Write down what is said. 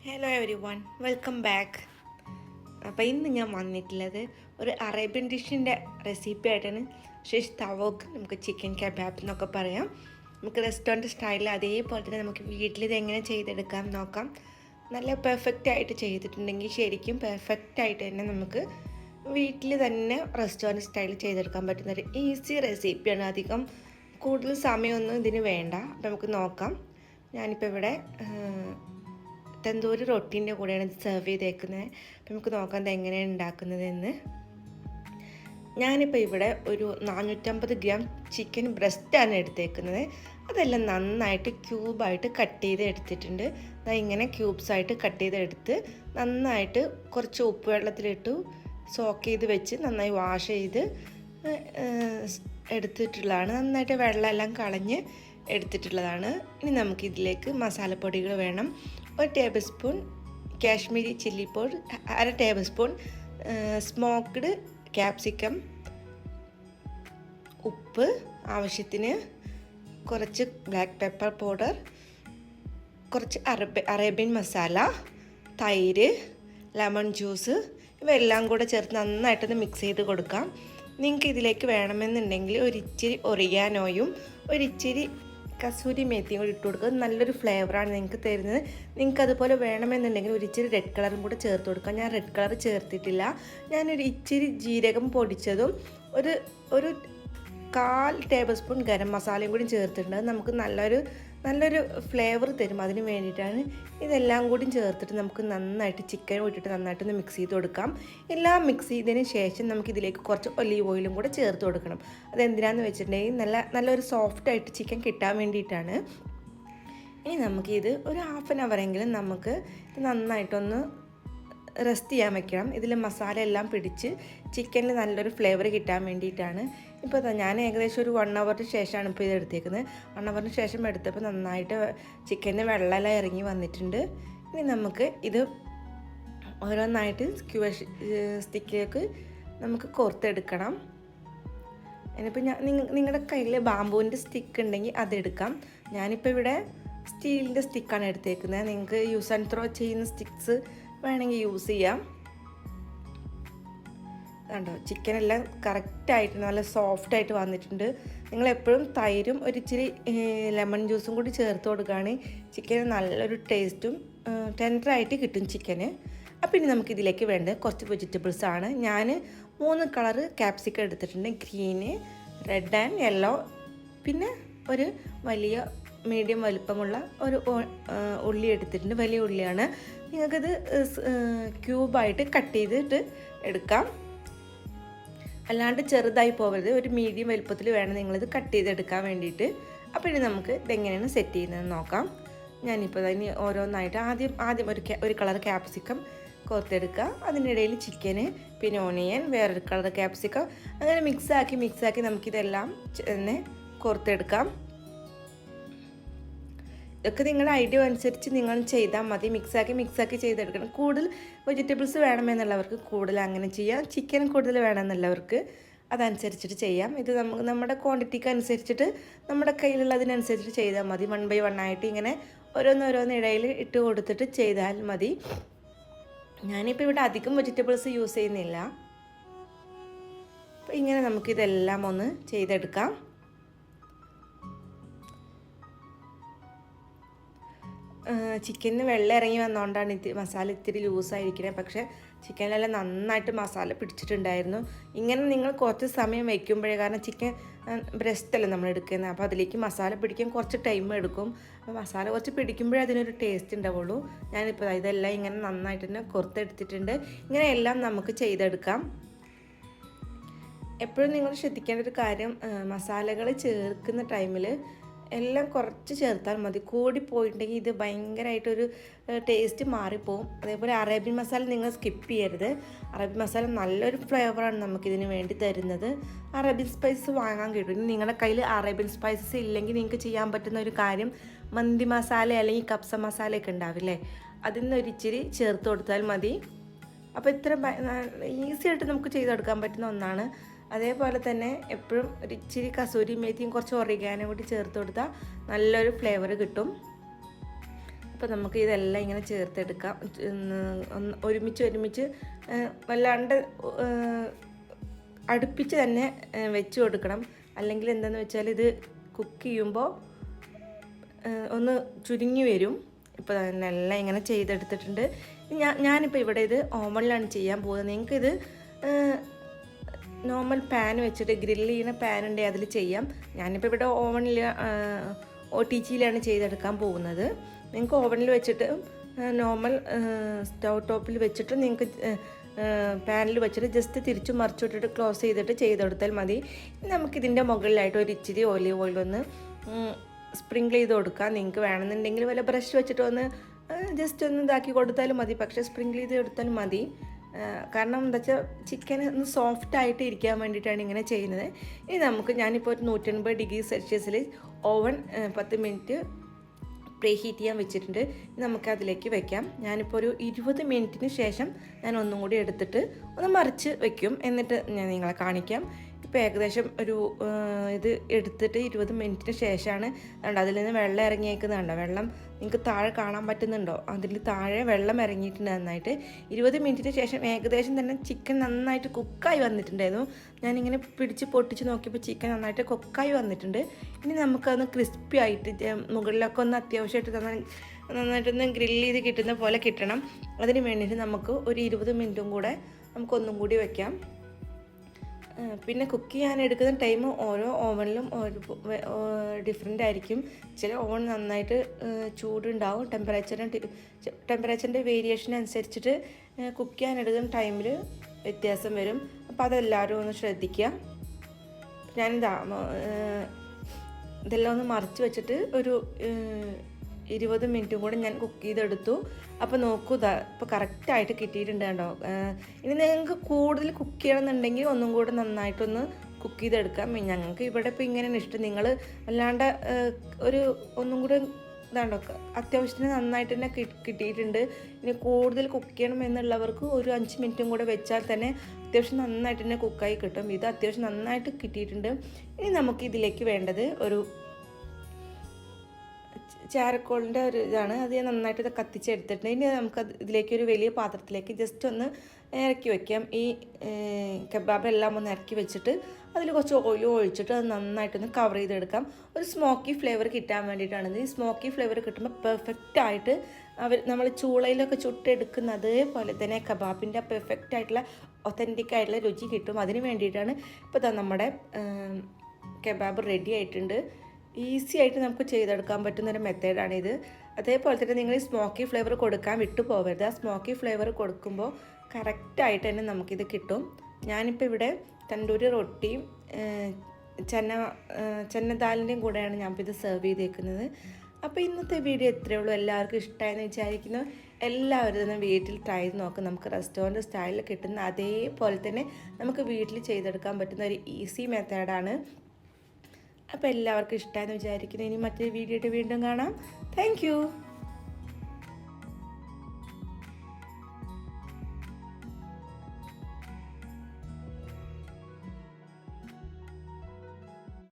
Hello every one, welcome back. അപ്പോൾ ഇന്ന് ഞാൻ വന്നിട്ടുള്ളത് ഒരു അറേബ്യൻ ഡിഷിൻ്റെ റെസിപ്പി ആയിട്ടാണ്. ഷിഷ് തവോക്ക്, നമുക്ക് ചിക്കൻ കബാബ് എന്നൊക്കെ പറയാം. നമുക്ക് റെസ്റ്റോറൻറ്റ് സ്റ്റൈലിൽ അതേപോലെ തന്നെ നമുക്ക് വീട്ടിൽ ഇത് എങ്ങനെ ചെയ്തെടുക്കാം നോക്കാം. നല്ല പെർഫെക്റ്റ് ആയിട്ട് ചെയ്തിട്ടുണ്ടെങ്കിൽ ശരിക്കും പെർഫെക്റ്റ് ആയിട്ട് തന്നെ നമുക്ക് വീട്ടിൽ തന്നെ റെസ്റ്റോറൻറ്റ് സ്റ്റൈലിൽ ചെയ്തെടുക്കാൻ പറ്റുന്ന ഒരു ഈസി റെസിപ്പിയാണ്. അധികം കൂടുതൽ സമയമൊന്നും ഇതിന് വേണ്ട. അപ്പോൾ നമുക്ക് നോക്കാം. ഞാനിപ്പോൾ ഇവിടെ തന്തൂരി റൊട്ടീൻ്റെ കൂടെയാണ് ഇത് സെർവ് ചെയ്തേക്കുന്നത്. അപ്പം നമുക്ക് നോക്കാം ഇത് എങ്ങനെയാണ് ഉണ്ടാക്കുന്നതെന്ന്. ഞാനിപ്പോൾ ഇവിടെ ഒരു 450 ഗ്രാം ചിക്കൻ ബ്രസ്റ്റാണ് എടുത്തേക്കുന്നത്. അതെല്ലാം നന്നായിട്ട് ക്യൂബായിട്ട് കട്ട് ചെയ്ത് എടുത്തിട്ടുണ്ട്. ഇങ്ങനെ ക്യൂബ്സായിട്ട് കട്ട് ചെയ്തെടുത്ത് നന്നായിട്ട് കുറച്ച് ഉപ്പ് വെള്ളത്തിലിട്ടു സോക്ക് ചെയ്ത് വെച്ച് നന്നായി വാഷ് ചെയ്ത് എടുത്തിട്ടുള്ളതാണ്. നന്നായിട്ട് വെള്ളമെല്ലാം കളഞ്ഞ് എടുത്തിട്ടുള്ളതാണ്. ഇനി നമുക്കിതിലേക്ക് മസാലപ്പൊടികൾ വേണം. 1 table spoon Kashmiri chilli powder, 1/2 table spoon smoked capsicum, ഉപ്പ് ആവശ്യത്തിന്, കുറച്ച് ബ്ലാക്ക് പെപ്പർ പൗഡർ, കുറച്ച് അറേബ്യൻ മസാല, തൈര്, ലെമൺ ജ്യൂസ്, ഇവയെല്ലാം കൂടെ ചേർത്ത് നന്നായിട്ടൊന്ന് മിക്സ് ചെയ്ത് കൊടുക്കാം. നിങ്ങൾക്ക് ഇതിലേക്ക് വേണമെന്നുണ്ടെങ്കിൽ ഒരിച്ചിരി ഒറിഗാനോയും ഒരിച്ചിരി കസൂരി മേത്തിയും കൂടി ഇട്ട് കൊടുക്കുക. നല്ലൊരു ഫ്ലേവറാണ് നിങ്ങൾക്ക് തരുന്നത്. നിങ്ങൾക്ക് അതുപോലെ വേണമെന്നുണ്ടെങ്കിൽ ഒരിച്ചിരി റെഡ് കളറും കൂടെ ചേർത്ത് കൊടുക്കാം. ഞാൻ റെഡ് കളർ ചേർത്തിട്ടില്ല. ഞാനൊരു ഇച്ചിരി ജീരകം പൊടിച്ചതും ഒരു 1/4 ടേബിൾ സ്പൂൺ ഗരം മസാലയും കൂടി ചേർത്തിട്ടുണ്ട്. നമുക്ക് നല്ലൊരു ഫ്ലേവർ തരും. അതിന് വേണ്ടിയിട്ടാണ് ഇതെല്ലാം കൂടി ചേർത്തിട്ട് നമുക്ക് നന്നായിട്ട് ചിക്കൻ ഇട്ടിട്ട് നന്നായിട്ടൊന്ന് മിക്സ് ചെയ്ത് കൊടുക്കാം. എല്ലാം മിക്സ് ചെയ്തതിന് ശേഷം നമുക്കിതിലേക്ക് കുറച്ച് ഒലീവ് ഓയിലും കൂടെ ചേർത്ത് കൊടുക്കണം. അതെന്തിനാണെന്ന് വെച്ചിട്ടുണ്ടെങ്കിൽ നല്ലൊരു സോഫ്റ്റായിട്ട് ചിക്കൻ കിട്ടാൻ വേണ്ടിയിട്ടാണ്. ഇനി നമുക്കിത് ഒരു 1/2 അവറെങ്കിലും നമുക്ക് ഇത് നന്നായിട്ടൊന്ന് റെസ്റ്റ് ചെയ്യാൻ വെക്കണം. ഇതിൽ മസാല എല്ലാം പിടിച്ച് ചിക്കനിൽ നല്ലൊരു ഫ്ലേവർ കിട്ടാൻ വേണ്ടിയിട്ടാണ്. ഇപ്പോൾ ഞാൻ ഏകദേശം ഒരു 1 അവറിന് ശേഷമാണ് ഇപ്പോൾ ഇത് എടുത്തേക്കുന്നത്. 1 അവറിന് ശേഷം എടുത്തപ്പോൾ നന്നായിട്ട് ചിക്കന് വെള്ളമെല്ലാം ഇറങ്ങി വന്നിട്ടുണ്ട്. ഇനി നമുക്ക് ഇത് ഓരോന്നായിട്ട് സ്റ്റിക്കിലേക്ക് നമുക്ക് കോർത്തെടുക്കണം. ഇനിയിപ്പോൾ നിങ്ങളുടെ കയ്യിൽ ബാമ്പൂവിൻ്റെ സ്റ്റിക്ക് ഉണ്ടെങ്കിൽ അതെടുക്കാം. ഞാനിപ്പോൾ ഇവിടെ സ്റ്റീലിൻ്റെ സ്റ്റിക്കാണ് എടുത്തേക്കുന്നത്. നിങ്ങൾക്ക് യൂസ് ആൻഡ് ത്രോ ചെയ്യുന്ന സ്റ്റിക്സ് വേണമെങ്കിൽ യൂസ് ചെയ്യാം. കണ്ടോ, ചിക്കനെല്ലാം കറക്റ്റായിട്ട് നല്ല സോഫ്റ്റായിട്ട് വന്നിട്ടുണ്ട്. നിങ്ങളെപ്പോഴും തൈരും ഒരിച്ചിരി ലെമൺ ജ്യൂസും കൂടി ചേർത്ത് കൊടുക്കുകയാണെങ്കിൽ ചിക്കന് നല്ലൊരു ടേസ്റ്റും ടെൻഡറായിട്ട് കിട്ടും ചിക്കന്. അപ്പോൾ ഇനി നമുക്കിതിലേക്ക് വേണ്ടത് കുറച്ച് വെജിറ്റബിൾസാണ്. ഞാൻ 3 കളറ് ക്യാപ്സിക്കം എടുത്തിട്ടുണ്ട്. ഗ്രീന്, റെഡ് ആൻഡ് യെല്ലോ, പിന്നെ ഒരു വലിയ മീഡിയം വലിപ്പമുള്ള ഒരു ഉള്ളി എടുത്തിട്ടുണ്ട്. വലിയ ഉള്ളിയാണ്. നിങ്ങൾക്കിത് ക്യൂബായിട്ട് കട്ട് ചെയ്തിട്ട് എടുക്കാം. അല്ലാണ്ട് ചെറുതായി പോകരുത്. ഒരു മീഡിയം വലുപ്പത്തിൽ വേണം നിങ്ങളിത് കട്ട് ചെയ്തെടുക്കാൻ വേണ്ടിയിട്ട്. അപ്പോൾ ഇനി നമുക്ക് ഇതെങ്ങനെയാണ് സെറ്റ് ചെയ്യുന്നതെന്ന് നോക്കാം. ഞാനിപ്പോൾ ഇനി ഓരോന്നായിട്ട് ആദ്യം ഒരു കളർ ക്യാപ്സിക്കം കോർത്തെടുക്കുക. അതിനിടയിൽ ചിക്കന്, പിന്നെ ഓണിയൻ, വേറൊരു കളർ ക്യാപ്സിക്കം, അങ്ങനെ മിക്സാക്കി നമുക്കിതെല്ലാം തന്നെ കോർത്തെടുക്കാം. ഇതൊക്കെ നിങ്ങളുടെ ഐഡിയ അനുസരിച്ച് നിങ്ങൾ ചെയ്താൽ മതി. മിക്സാക്കി ചെയ്തെടുക്കണം. കൂടുതൽ വെജിറ്റബിൾസ് വേണമെന്നുള്ളവർക്ക് കൂടുതൽ അങ്ങനെ ചെയ്യാം. ചിക്കൻ കൂടുതൽ വേണമെന്നുള്ളവർക്ക് അതനുസരിച്ചിട്ട് ചെയ്യാം. ഇത് നമ്മുടെ ക്വാണ്ടിറ്റിക്ക് അനുസരിച്ചിട്ട് നമ്മുടെ കയ്യിലുള്ളതിനനുസരിച്ചിട്ട് ചെയ്താൽ മതി. 1 by 1 ആയിട്ട് ഇങ്ങനെ ഓരോന്ന് ഇടയിൽ ഇട്ട് കൊടുത്തിട്ട് ചെയ്താൽ മതി. ഞാനിപ്പോൾ ഇവിടെ അധികം വെജിറ്റബിൾസ് യൂസ് ചെയ്യുന്നില്ല. അപ്പോൾ ഇങ്ങനെ നമുക്കിതെല്ലാം ഒന്ന് ചെയ്തെടുക്കാം. ചിക്കനിന് വെള്ളം ഇറങ്ങി വന്നുകൊണ്ടാണ് മസാല ഇത്തിരി ലൂസായിരിക്കുന്നത്. പക്ഷേ ചിക്കനിലെല്ലാം നന്നായിട്ട് മസാല പിടിച്ചിട്ടുണ്ടായിരുന്നു. ഇങ്ങനെ നിങ്ങൾ കുറച്ച് സമയം വയ്ക്കുമ്പോഴേ, കാരണം ചിക്കൻ ബ്രസ്റ്റല്ലേ നമ്മൾ എടുക്കുന്നത്, അപ്പോൾ അതിലേക്ക് മസാല പിടിക്കാൻ കുറച്ച് ടൈം എടുക്കും. അപ്പോൾ മസാല കുറച്ച് പിടിക്കുമ്പോഴേ അതിനൊരു ടേസ്റ്റ് ഉണ്ടാവുള്ളൂ. ഞാനിപ്പോൾ ഇതെല്ലാം ഇങ്ങനെ നന്നായിട്ട് തന്നെ കോർത്തെടുത്തിട്ടുണ്ട്. ഇങ്ങനെ എല്ലാം നമുക്ക് ചെയ്തെടുക്കാം. എപ്പോഴും നിങ്ങൾ ശ്രദ്ധിക്കേണ്ട ഒരു കാര്യം, മസാലകൾ ചേർക്കുന്ന ടൈമിൽ എല്ലാം കുറച്ച് ചേർത്താൽ മതി. കൂടിപ്പോയിട്ടുണ്ടെങ്കിൽ ഇത് ഭയങ്കരമായിട്ടൊരു ടേസ്റ്റ് മാറിപ്പോവും. അതേപോലെ അറേബ്യൻ മസാല നിങ്ങൾ സ്കിപ്പ് ചെയ്യരുത്. അറേബ്യൻ മസാല നല്ലൊരു ഫ്ലേവറാണ് നമുക്കിതിന് വേണ്ടി തരുന്നത്. അറേബ്യൻ സ്പൈസസ് വാങ്ങാൻ കിട്ടും. ഇനി നിങ്ങളുടെ കയ്യിൽ അറേബ്യൻ സ്പൈസസ് ഇല്ലെങ്കിൽ നിങ്ങൾക്ക് ചെയ്യാൻ പറ്റുന്ന ഒരു കാര്യം, മന്തി മസാല അല്ലെങ്കിൽ കപ്സ മസാലയൊക്കെ ഉണ്ടാവില്ലേ, അതിൽ നിന്ന് ഒരിച്ചിരി ചേർത്ത് കൊടുത്താൽ മതി. അപ്പോൾ ഇത്ര ഈസി ആയിട്ട് നമുക്ക് ചെയ്തെടുക്കാൻ പറ്റുന്ന ഒന്നാണ്. അതേപോലെ തന്നെ എപ്പോഴും ഒരു ഇച്ചിരി കസൂരി മേത്തിയും കുറച്ച് ഒറിഗാനോ കൂടി ചേർത്ത് കൊടുത്താൽ നല്ലൊരു ഫ്ലേവർ കിട്ടും. അപ്പോൾ നമുക്ക് ഇതെല്ലാം ഇങ്ങനെ ചേർത്തെടുക്കാം. ഒരുമിച്ച് വല്ലാണ്ട് അടുപ്പിച്ച് തന്നെ വെച്ച് കൊടുക്കണം. അല്ലെങ്കിൽ എന്താണെന്ന് വെച്ചാൽ ഇത് കുക്ക് ചെയ്യുമ്പോൾ ഒന്ന് ചുരുങ്ങി വരും. ഇപ്പോൾ എല്ലാം ഇങ്ങനെ ചെയ്തെടുത്തിട്ടുണ്ട്. ഞാനിപ്പോൾ ഇവിടെ ഇത് ഓവനിലാണ് ചെയ്യാൻ പോകുന്നത്. നിങ്ങൾക്കിത് നോർമൽ പാൻ വെച്ചിട്ട് ഗ്രില്ല് ചെയ്യുന്ന പാൻ ഉണ്ടെങ്കിൽ അതിൽ ചെയ്യാം. ഞാനിപ്പോൾ ഇവിടെ ഓവനിൽ OTGയിലാണ് ചെയ്തെടുക്കാൻ പോകുന്നത്. നിങ്ങൾക്ക് ഓവനിൽ വെച്ചിട്ട് നോർമൽ സ്റ്റൗ ടോപ്പിൽ വെച്ചിട്ട് നിങ്ങൾക്ക് പാനിൽ വെച്ചിട്ട് ജസ്റ്റ് തിരിച്ചു മറിച്ചിട്ടിട്ട് ക്ലോസ് ചെയ്തിട്ട് ചെയ്തെടുത്താൽ മതി. നമുക്കിതിൻ്റെ മുകളിലായിട്ട് ഒരു ഇച്ചിരി ഒലിവ് ഓയിലൊന്ന് സ്പ്രിങ്കിൾ ചെയ്ത് കൊടുക്കാം. നിങ്ങൾക്ക് വേണമെന്നുണ്ടെങ്കിൽ വല്ല ബ്രഷ് വെച്ചിട്ട് ഒന്ന് ജസ്റ്റ് ഒന്ന് ഇതാക്കി കൊടുത്താലും മതി. പക്ഷേ സ്പ്രിങ്കിൾ ചെയ്ത് കൊടുത്താലും മതി. കാരണം എന്താ വെച്ചാൽ ചിക്കൻ ഒന്ന് സോഫ്റ്റായിട്ട് ഇരിക്കാൻ വേണ്ടിയിട്ടാണ് ഇങ്ങനെ ചെയ്യുന്നത്. ഇനി ഞാനിപ്പോൾ ഒരു 180 ഡിഗ്രി സെൽഷ്യസിൽ ഓവൻ 10 മിനിറ്റ് പ്രീ ഹീറ്റ് ചെയ്യാൻ വെച്ചിട്ടുണ്ട്. നമുക്കതിലേക്ക് വെക്കാം. ഞാനിപ്പോൾ ഒരു 20 മിനിറ്റിന് ശേഷം ഞാൻ ഒന്നും കൂടി എടുത്തിട്ട് ഒന്ന് മറിച്ച് വെക്കും. എന്നിട്ട് ഞാൻ നിങ്ങളെ കാണിക്കാം. ഇപ്പോൾ ഏകദേശം ഒരു ഇത് എടുത്തിട്ട് 20 മിനിറ്റിന് ശേഷമാണ് അതിൽ നിന്ന് വെള്ളം ഇറങ്ങിയേക്കുന്നുണ്ടോ? വെള്ളം നിങ്ങൾക്ക് താഴെ കാണാൻ പറ്റുന്നുണ്ടോ? അതിൽ താഴെ വെള്ളം ഇറങ്ങിയിട്ടുണ്ട് നന്നായിട്ട്. 20 മിനിറ്റിന് ശേഷം ഏകദേശം തന്നെ ചിക്കൻ നന്നായിട്ട് കുക്കായി വന്നിട്ടുണ്ടായിരുന്നു. ഞാനിങ്ങനെ പിടിച്ച് പൊട്ടിച്ച് നോക്കിയപ്പോൾ ചിക്കൻ നന്നായിട്ട് കുക്കായി വന്നിട്ടുണ്ട്. ഇനി നമുക്കതൊന്ന് ക്രിസ്പി ആയിട്ട് മുകളിലൊക്കെ ഒന്ന് അത്യാവശ്യമായിട്ട് നന്നായിട്ടൊന്ന് ഗ്രില്ല് ചെയ്ത് കിട്ടുന്ന പോലെ കിട്ടണം. അതിന് വേണ്ടിയിട്ട് നമുക്ക് ഒരു 20 മിനിറ്റും കൂടെ നമുക്കൊന്നും കൂടി വയ്ക്കാം. പിന്നെ കുക്ക് ചെയ്യാൻ എടുക്കുന്ന ടൈം ഓരോ ഓവനിലും ഡിഫറെൻ്റ് ആയിരിക്കും. ചില ഓവൻ നന്നായിട്ട് ചൂടുണ്ടാവും. ടെമ്പറേച്ചറിൻ്റെ വേരിയേഷൻ അനുസരിച്ചിട്ട് കുക്ക് ചെയ്യാൻ എടുക്കുന്ന ടൈമിൽ വ്യത്യാസം വരും. അപ്പോൾ അതെല്ലാവരും ഒന്ന് ശ്രദ്ധിക്കുക. ഞാനിതാ ഇതെല്ലാം ഒന്ന് മറിച്ച് വെച്ചിട്ട് ഒരു 20 മിനിറ്റും കൂടെ ഞാൻ കുക്ക് ചെയ്തെടുത്തു. അപ്പോൾ നോക്കൂ, ഇപ്പോൾ കറക്റ്റായിട്ട് കിട്ടിയിട്ടുണ്ട് കേട്ടോ. ഇനി നിങ്ങൾക്ക് കൂടുതൽ കുക്ക് ചെയ്യണമെന്നുണ്ടെങ്കിൽ ഒന്നും കൂടെ നന്നായിട്ടൊന്ന് കുക്ക് ചെയ്തെടുക്കാം. ഞങ്ങൾക്ക് ഇവിടെ ഇപ്പോൾ ഇങ്ങനെയാണ് ഇഷ്ടം. നിങ്ങൾ അല്ലാണ്ട് ഒന്നും കൂടെ ഇതാണ്ടോ അത്യാവശ്യത്തിന് നന്നായിട്ട് തന്നെ കിട്ടിയിട്ടുണ്ട്. ഇനി കൂടുതൽ കുക്ക് ചെയ്യണം എന്നുള്ളവർക്ക് ഒരു 5 മിനിറ്റും കൂടെ വെച്ചാൽ തന്നെ അത്യാവശ്യം നന്നായിട്ട് തന്നെ കുക്കായി കിട്ടും. ഇത് അത്യാവശ്യം നന്നായിട്ട് കിട്ടിയിട്ടുണ്ട്. ഇനി നമുക്ക് ഇതിലേക്ക് വേണ്ടത് ഒരു ചാരക്കോളിൻ്റെ ഒരു ഇതാണ്. അത് ഞാൻ നന്നായിട്ട് ഇത് കത്തിച്ചെടുത്തിട്ടുണ്ട്. ഇനി നമുക്ക് ഇതിലേക്ക് ഒരു വലിയ പാത്രത്തിലേക്ക് ജസ്റ്റ് ഒന്ന് ഇറക്കി വയ്ക്കാം. ഈ കബാബ് എല്ലാം ഒന്ന് ഇറക്കി വെച്ചിട്ട് അതിൽ കുറച്ച് ഓയിൽ ഒഴിച്ചിട്ട് അത് നന്നായിട്ടൊന്ന് കവർ ചെയ്തെടുക്കാം. ഒരു സ്മോക്കി ഫ്ലേവർ കിട്ടാൻ വേണ്ടിയിട്ടാണ്. ഈ സ്മോക്കി ഫ്ലേവർ കിട്ടുമ്പോൾ പെർഫെക്റ്റായിട്ട് നമ്മൾ ചൂളയിലൊക്കെ ചുട്ടെടുക്കുന്ന അതേപോലെ തന്നെ കബാബിൻ്റെ പെർഫെക്റ്റ് ആയിട്ടുള്ള ഒത്തൻറ്റിക് ആയിട്ടുള്ള രുചി കിട്ടും. അതിന് വേണ്ടിയിട്ടാണ് ഇപ്പോൾ നമ്മുടെ കബാബ് റെഡി ആയിട്ടുണ്ട്. ഈസി ആയിട്ട് നമുക്ക് ചെയ്തെടുക്കാൻ പറ്റുന്നൊരു മെത്തേഡാണിത്. അതേപോലെ തന്നെ നിങ്ങൾ ഈ സ്മോക്കി ഫ്ലേവർ കൊടുക്കാൻ വിട്ടു പോകരുത്. ആ സ്മോക്കി ഫ്ലേവർ കൊടുക്കുമ്പോൾ കറക്റ്റായിട്ട് തന്നെ നമുക്കിത് കിട്ടും. ഞാനിപ്പോൾ ഇവിടെ തണ്ടൂരി റൊട്ടിയും ചന്നദാലിൻ്റെയും കൂടെയാണ് ഞാനിപ്പോൾ ഇത് സെർവ് ചെയ്തേക്കുന്നത്. അപ്പോൾ ഇന്നത്തെ വീഡിയോ ഇത്രയേ ഉള്ളൂ. എല്ലാവർക്കും ഇഷ്ടമായെന്ന് വിചാരിക്കുന്നു. എല്ലാവരും തന്നെ വീട്ടിൽ ട്രൈ ചെയ്ത് നോക്കും. നമുക്ക് റെസ്റ്റോറൻറ്റ് സ്റ്റൈലിൽ കിട്ടുന്ന അതേപോലെ തന്നെ നമുക്ക് വീട്ടിൽ ചെയ്തെടുക്കാൻ പറ്റുന്ന ഒരു ഈസി മെത്തേഡാണ്. അപ്പോൾ എല്ലാവർക്കും ഇഷ്ടമായെന്ന് വിചാരിക്കുന്നു. ഇനി മറ്റൊരു വീഡിയോ ആയിട്ട് വീണ്ടും കാണാം. താങ്ക്